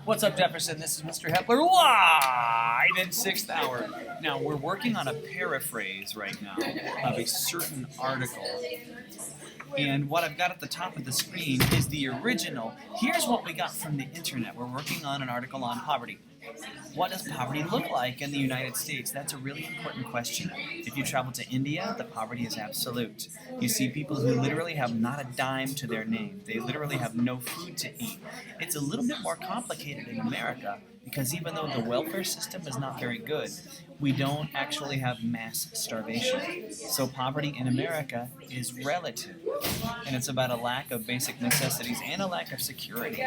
What's up, Jefferson? This is Mr. Hepler live in 6th hour. Now, we're working on a paraphrase right now of a certain article. And what I've got at the top of the screen is the original. Here's what we got from the internet. We're working on an article on poverty. What does poverty look like in the United States? That's a really important question. If you travel to India, the poverty is absolute. You see people who literally have not a dime to their name. They literally have no food to eat. It's a little bit more complicated in America because even though the welfare system is not very good, we don't actually have mass starvation. So poverty in America is relative, and it's about a lack of basic necessities and a lack of security.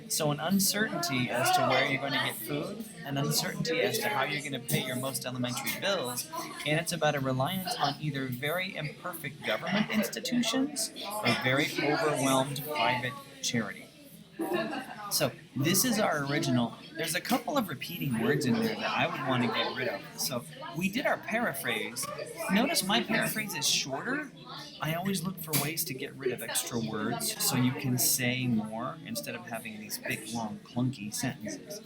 So an uncertainty as to where you're going to get food, an uncertainty as to how you're going to pay your most elementary bills, and it's about a reliance on either very imperfect government institutions or very overwhelmed private charity. So this is our original. There's a couple of repeating words in there that I would want to get rid of. So we did our paraphrase. Notice my paraphrase is shorter. I always look for ways to get rid of extra words so you can say more instead of having these big, long, clunky sentences.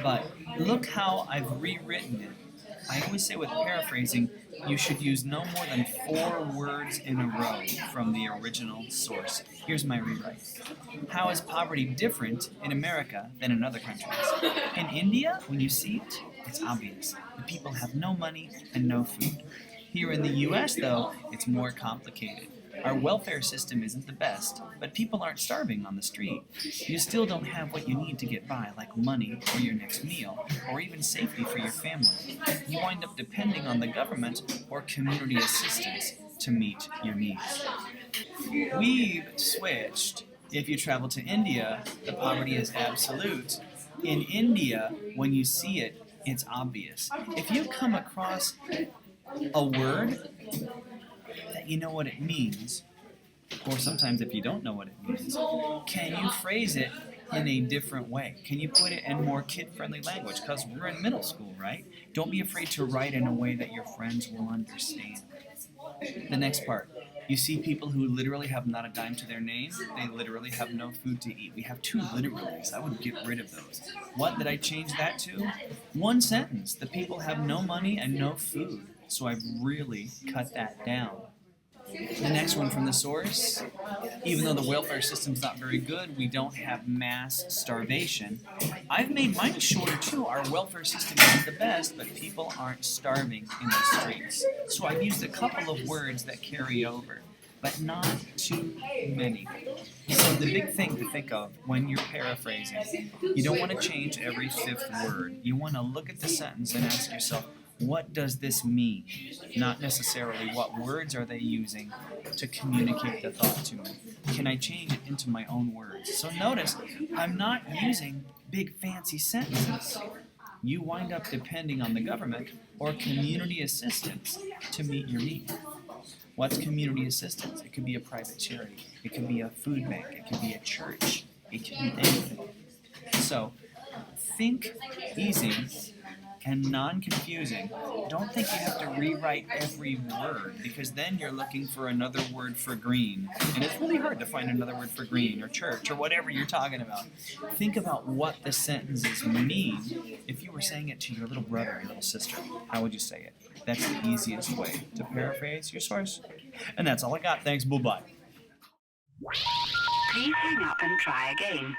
But look how I've rewritten it. I always say with paraphrasing, you should use no more than 4 words in a row from the original source. Here's my rewrite. How is poverty different in America than in other countries? In India, when you see it, it's obvious. The people have no money and no food. Here in the US, though, it's more complicated. Our welfare system isn't the best, but people aren't starving on the street. You still don't have what you need to get by, like money for your next meal, or even safety for your family. You wind up depending on the government or community assistance to meet your needs. We've switched. If you travel to India, the poverty is absolute. In India, when you see it, it's obvious. If you come across a word that you know what it means, or sometimes if you don't know what it means, can you phrase it in a different way? Can you put it in more kid-friendly language? Because we're in middle school, right? Don't be afraid to write in a way that your friends will understand. The next part. You see people who literally have not a dime to their name. They literally have no food to eat. We have 2 literalities. I would get rid of those. What did I change that to? 1 sentence. The people have no money and no food. So I've really cut that down. The next one from the source, even though the welfare system's not very good, we don't have mass starvation. I've made mine shorter too. Our welfare system isn't the best, but people aren't starving in the streets. So I've used a couple of words that carry over, but not too many. So the big thing to think of when you're paraphrasing, you don't want to change every 5th word. You want to look at the sentence and ask yourself, what does this mean? Not necessarily what words are they using to communicate the thought to me. Can I change it into my own words? So notice, I'm not using big fancy sentences. You wind up depending on the government or community assistance to meet your needs. What's community assistance? It could be a private charity. It could be a food bank. It could be a church. It could be anything. So think easy and non-confusing. Don't think you have to rewrite every word, because then you're looking for another word for green. And it's really hard to find another word for green or church or whatever you're talking about. Think about what the sentences mean. If you were saying it to your little brother or your little sister, how would you say it? That's the easiest way to paraphrase your source. And that's all I got. Thanks. Bye-bye. Please hang up and try again.